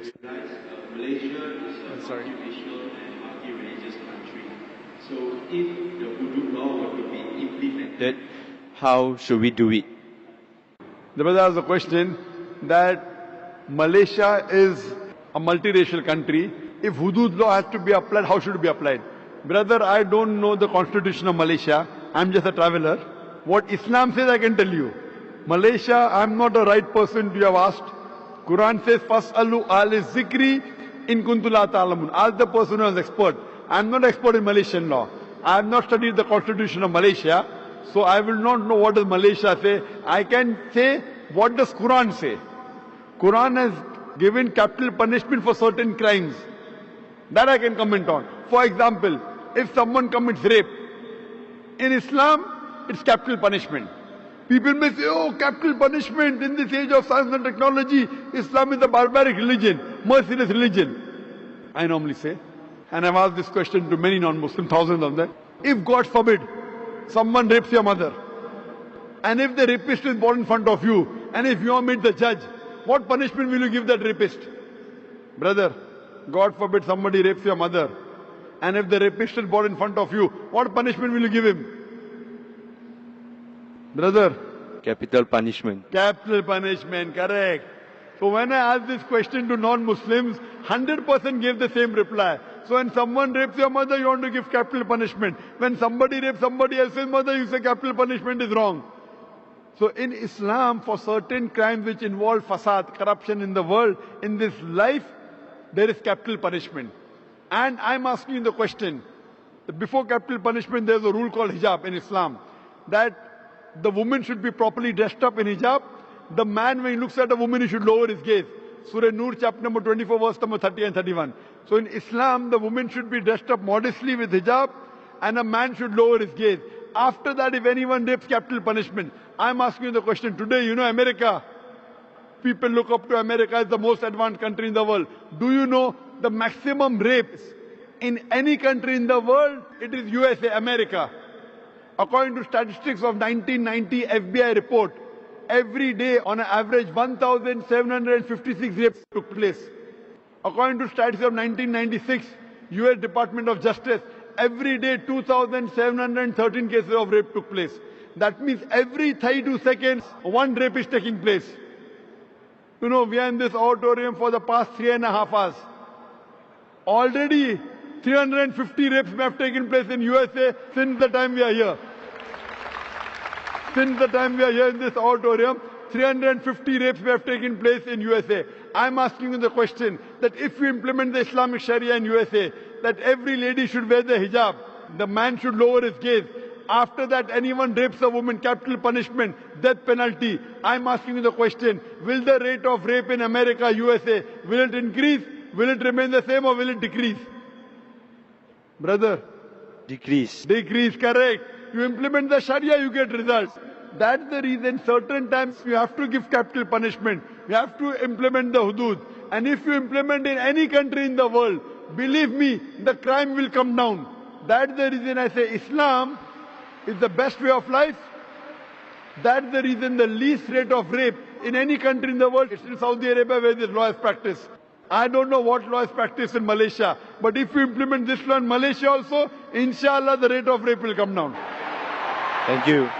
Malaysia is a multiracial and multi-religious country. So if the hudud law were to be implemented, how should we do it? The brother has a question that Malaysia is a multiracial country. If hudud law has to be applied, how should it be applied? Brother, I don't know the constitution of Malaysia. I'm just a traveler. What Islam says, I can tell you. Malaysia, I'm not the right person to have asked. Quran says, Fas'alu ahli zikri in kuntum la ta'lamun. Ask the person who is expert. I'm not expert in Malaysian law. I have not studied the constitution of Malaysia. So I will not know what does Malaysia say. I can say what does Quran say. Quran has given capital punishment for certain crimes. That I can comment on. For example, if someone commits rape, in Islam, it's capital punishment. People may say, oh, capital punishment in this age of science and technology, Islam is a barbaric religion, merciless religion. I normally say, and I've asked this question to many non-Muslims, thousands of them. If God forbid, someone rapes your mother, and if the rapist is brought in front of you, and if you are made the judge, what punishment will you give that rapist? Brother, God forbid somebody rapes your mother, and if the rapist is brought in front of you, what punishment will you give him? Brother? Capital punishment. Capital punishment, correct. So when I asked this question to non-Muslims, 100% gave the same reply. So when someone rapes your mother, you want to give capital punishment. When somebody rapes somebody else's mother, you say capital punishment is wrong. So in Islam, for certain crimes which involve fasad, corruption in the world, in this life, there is capital punishment. And I'm asking you the question, that before capital punishment, there's a rule called hijab in Islam, that the woman should be properly dressed up in hijab. The man, when he looks at a woman, he should lower his gaze. Surah Nur, chapter number 24, verse number 30 and 31. So in Islam, the woman should be dressed up modestly with hijab, and a man should lower his gaze. After that, if anyone rapes, capital punishment. I'm asking you the question today, you know America. People look up to America as the most advanced country in the world. Do you know the maximum rapes in any country in the world? It is USA, America. According to statistics of 1990 FBI report, every day on an average 1,756 rapes took place. According to statistics of 1996, US Department of Justice, every day 2,713 cases of rape took place. That means every 32 seconds, one rape is taking place. You know, we are in this auditorium for the past 3.5 hours. Already 350 rapes may have taken place in USA since the time we are here. Since the time we are here in this auditorium, 350 rapes may have taken place in USA. I'm asking you the question that if you implement the Islamic Sharia in USA, that every lady should wear the hijab, the man should lower his gaze. After that, anyone rapes a woman, capital punishment, death penalty. I'm asking you the question, will the rate of rape in America, USA, will it increase? Will it remain the same or will it decrease? Brother? Decrease. Decrease, correct. You implement the Sharia, you get results. That's the reason certain times you have to give capital punishment. You have to implement the hudud. And if you implement in any country in the world, believe me, the crime will come down. That's the reason I say Islam is the best way of life. That's the reason the least rate of rape in any country in the world is in Saudi Arabia where this law is practiced. I don't know what law is practiced in Malaysia. But if you implement this law in Malaysia also, inshallah the rate of rape will come down. Thank you.